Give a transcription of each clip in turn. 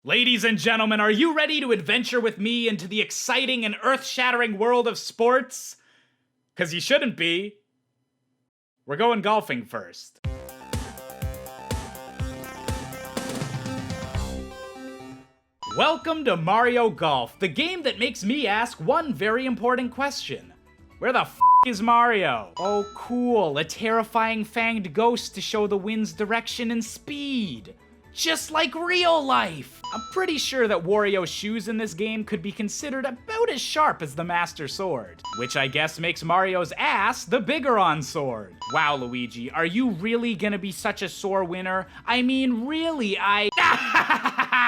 Ladies and gentlemen, are you ready to adventure with me into the exciting and earth-shattering world of sports? 'Cause you shouldn't be. We're going golfing first. Welcome to Mario Golf, the game that makes me ask one very important question. Where the f*** is Mario? Oh cool, a terrifying fanged ghost to show the wind's direction and speed. Just like real life! I'm pretty sure that Wario's shoes in this game could be considered about as sharp as the Master Sword. Which I guess makes Mario's ass the Biggoron sword. Wow, Luigi, are you really gonna be such a sore winner? I mean, really,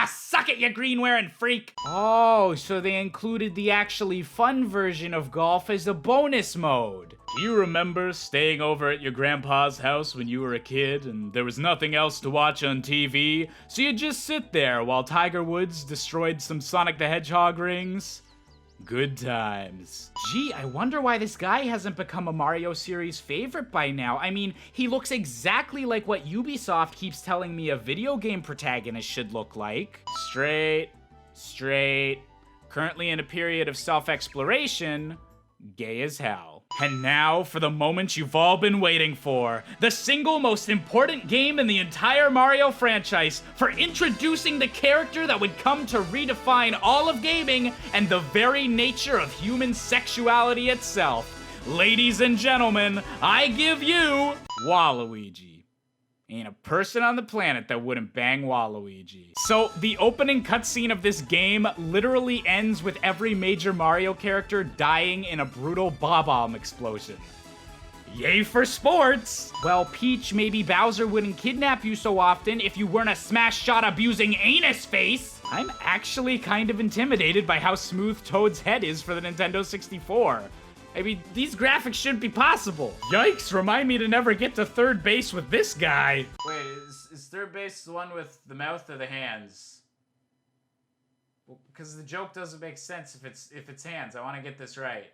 Suck it, you green-wearing freak! Oh, so they included the actually fun version of golf as a bonus mode. Do you remember staying over at your grandpa's house when you were a kid and there was nothing else to watch on TV, so you'd just sit there while Tiger Woods destroyed some Sonic the Hedgehog rings? Good times. Gee, I wonder why this guy hasn't become a Mario series favorite by now. I mean, he looks exactly like what Ubisoft keeps telling me a video game protagonist should look like. Straight, currently in a period of self-exploration, gay as hell. And now for the moment you've all been waiting for, the single most important game in the entire Mario franchise for introducing the character that would come to redefine all of gaming and the very nature of human sexuality itself. Ladies and gentlemen, I give you Waluigi. Ain't a person on the planet that wouldn't bang Waluigi. So, the opening cutscene of this game literally ends with every major Mario character dying in a brutal bomb explosion. Yay for sports! Well, Peach, maybe Bowser wouldn't kidnap you so often if you weren't a smash-shot-abusing anus face! I'm actually kind of intimidated by how smooth Toad's head is for the Nintendo 64. I mean, these graphics shouldn't be possible. Yikes, remind me to never get to third base with this guy. Wait, is third base the one with the mouth or the hands? Well, because the joke doesn't make sense if it's hands. I want to get this right.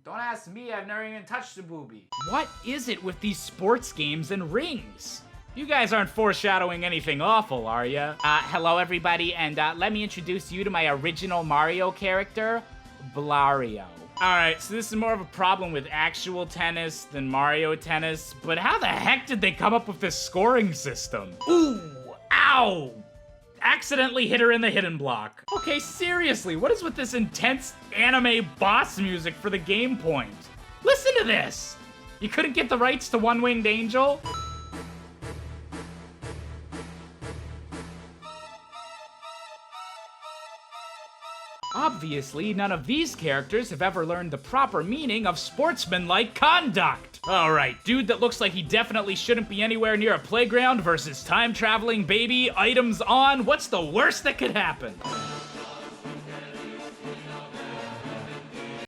Don't ask me, I've never even touched a boobie. What is it with these sports games and rings? You guys aren't foreshadowing anything awful, are ya? Hello everybody, and let me introduce you to my original Mario character, Blario. Alright, so this is more of a problem with actual tennis than Mario Tennis, but how the heck did they come up with this scoring system? Ooh, ow! Accidentally hit her in the hidden block. Okay, seriously, what is with this intense anime boss music for the game point? Listen to this! You couldn't get the rights to One Winged Angel? Obviously, none of these characters have ever learned the proper meaning of sportsmanlike conduct. Alright, dude that looks like he definitely shouldn't be anywhere near a playground versus time-traveling baby, items on, what's the worst that could happen?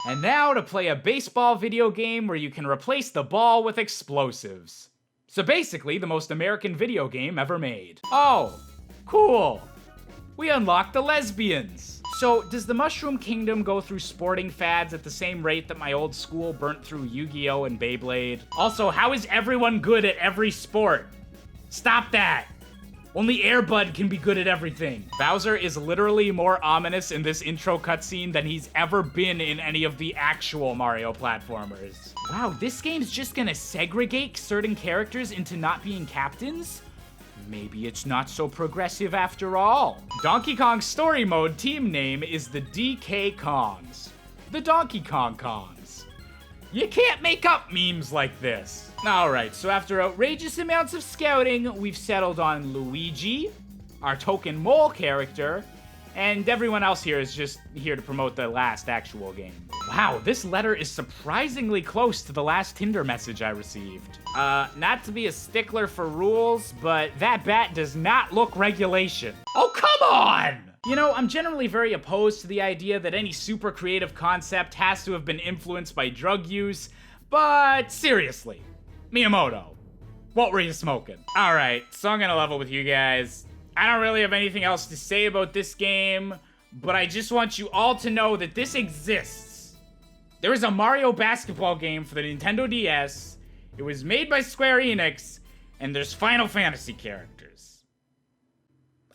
And now to play a baseball video game where you can replace the ball with explosives. So basically, the most American video game ever made. Oh, cool. We unlocked the lesbians. So, does the Mushroom Kingdom go through sporting fads at the same rate that my old school burnt through Yu-Gi-Oh! And Beyblade? Also, how is everyone good at every sport? Stop that! Only Air Bud can be good at everything. Bowser is literally more ominous in this intro cutscene than he's ever been in any of the actual Mario platformers. Wow, this game's just gonna segregate certain characters into not being captains? Maybe it's not so progressive after all. Donkey Kong's story mode team name is the DK Kongs. The Donkey Kong Kongs. You can't make up memes like this. Alright, so after outrageous amounts of scouting, we've settled on Luigi, our token mole character, and everyone else here is just here to promote the last actual game. Wow, this letter is surprisingly close to the last Tinder message I received. Not to be a stickler for rules, but that bat does not look regulation. Oh, come on! You know, I'm generally very opposed to the idea that any super creative concept has to have been influenced by drug use, but seriously, Miyamoto, what were you smoking? Alright, so I'm gonna level with you guys. I don't really have anything else to say about this game, but I just want you all to know that this exists. There is a Mario basketball game for the Nintendo DS. It was made by Square Enix, and there's Final Fantasy characters.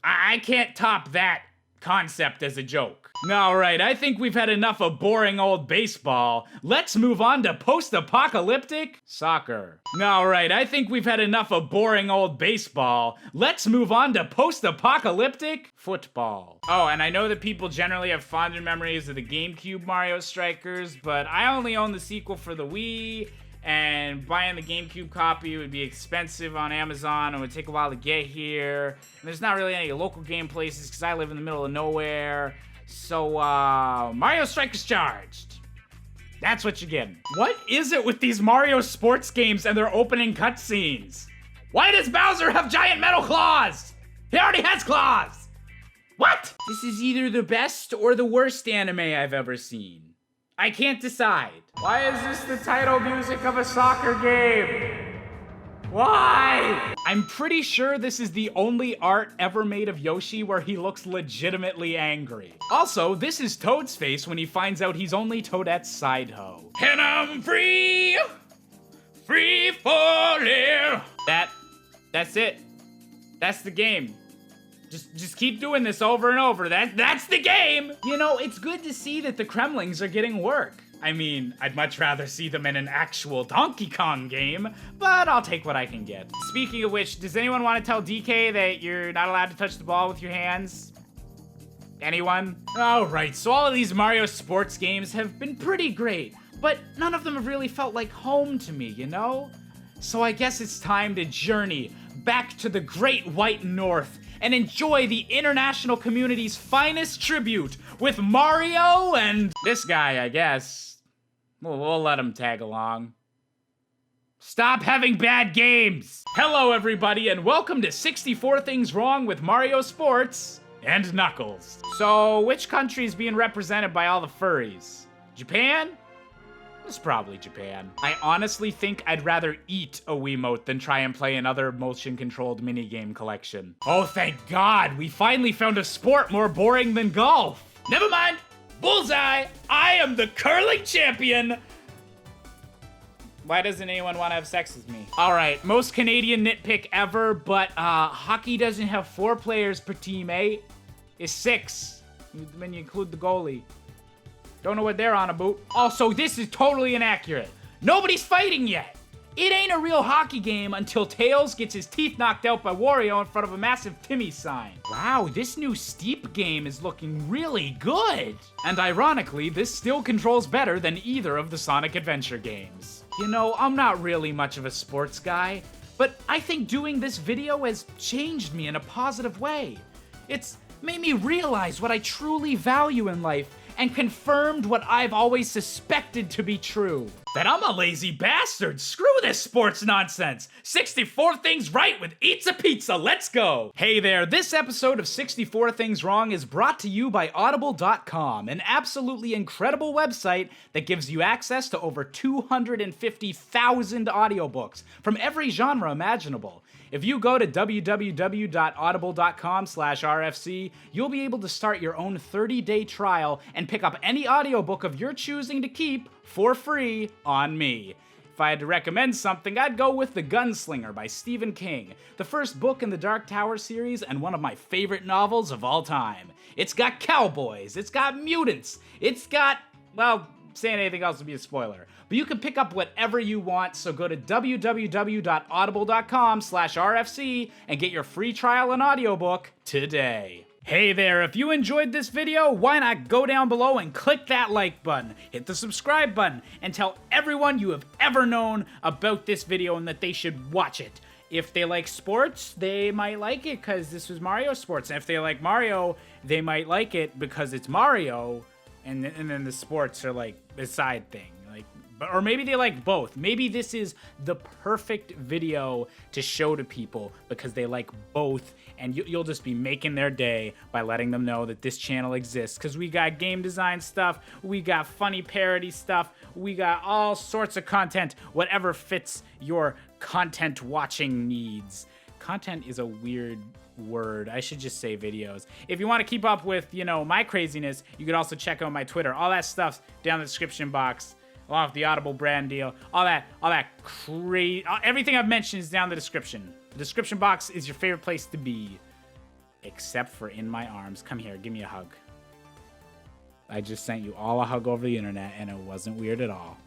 I can't top that concept as a joke. Alright, I think we've had enough of boring old baseball. Let's move on to post-apocalyptic soccer. Alright, I think we've had enough of boring old baseball. Let's move on to post-apocalyptic football. Oh, and I know that people generally have fonder memories of the GameCube Mario Strikers, but I only own the sequel for the Wii, and buying the GameCube copy would be expensive on Amazon and would take a while to get here. And there's not really any local game places because I live in the middle of nowhere. So, Mario Strikers Charged. That's what you're getting. What is it with these Mario sports games and their opening cutscenes? Why does Bowser have giant metal claws? He already has claws! What? This is either the best or the worst anime I've ever seen. I can't decide. Why is this the title music of a soccer game? Why? I'm pretty sure this is the only art ever made of Yoshi where he looks legitimately angry. Also, this is Toad's face when he finds out he's only Toadette's side hoe. And I'm free falling. That's it. That's the game. Just keep doing this over and over. That's the game! You know, it's good to see that the Kremlings are getting work. I mean, I'd much rather see them in an actual Donkey Kong game, but I'll take what I can get. Speaking of which, does anyone want to tell DK that you're not allowed to touch the ball with your hands? Anyone? Alright, so all of these Mario sports games have been pretty great, but none of them have really felt like home to me, you know? So I guess it's time to journey back to the Great White North and enjoy the international community's finest tribute with Mario and this guy, I guess. We'll let him tag along. Stop having bad games! Hello, everybody, and welcome to 64 Things Wrong with Mario Sports and Knuckles. So, which country's being represented by all the furries? Japan? It's probably Japan. I honestly think I'd rather eat a Wiimote than try and play another motion-controlled minigame collection. Oh, thank God! We finally found a sport more boring than golf! Never mind! Bullseye! I am the curling champion! Why doesn't anyone want to have sex with me? Alright, most Canadian nitpick ever, but hockey doesn't have 4 players per team, eh? It's 6, when you include the goalie. Don't know what they're on about. Also, this is totally inaccurate. Nobody's fighting yet. It ain't a real hockey game until Tails gets his teeth knocked out by Wario in front of a massive Timmy sign. Wow, this new Steep game is looking really good. And ironically, this still controls better than either of the Sonic Adventure games. You know, I'm not really much of a sports guy, but I think doing this video has changed me in a positive way. It's made me realize what I truly value in life and confirmed what I've always suspected to be true. That I'm a lazy bastard. Screw this sports nonsense. 64 Things Right with Eats a Pizza. Let's go. Hey there, this episode of 64 Things Wrong is brought to you by Audible.com, an absolutely incredible website that gives you access to over 250,000 audiobooks from every genre imaginable. If you go to www.audible.com/RFC, you'll be able to start your own 30-day trial and pick up any audiobook of your choosing to keep for free on me. If I had to recommend something, I'd go with The Gunslinger by Stephen King, the first book in the Dark Tower series and one of my favorite novels of all time. It's got cowboys, it's got mutants, it's got, well, saying anything else would be a spoiler. But you can pick up whatever you want, so go to www.audible.com/RFC and get your free trial and audiobook today. Hey there, if you enjoyed this video, why not go down below and click that like button, hit the subscribe button, and tell everyone you have ever known about this video and that they should watch it. If they like sports, they might like it because this was Mario Sports. And if they like Mario, they might like it because it's Mario, and then the sports are like a side thing. Or maybe they like both. Maybe this is the perfect video to show to people because they like both, and you'll just be making their day by letting them know that this channel exists. Because we got game design stuff, we got funny parody stuff, we got all sorts of content, whatever fits your content watching needs. Content is a weird word. I should just say videos. If you want to keep up with, you know, my craziness, you could also check out my Twitter. All that stuff's down in the description box. Along with the Audible brand deal, all that crazy, everything I've mentioned is down in the description. The description box is your favorite place to be. except for in my arms. Come here, give me a hug. I just sent you all a hug over the internet, and it wasn't weird at all.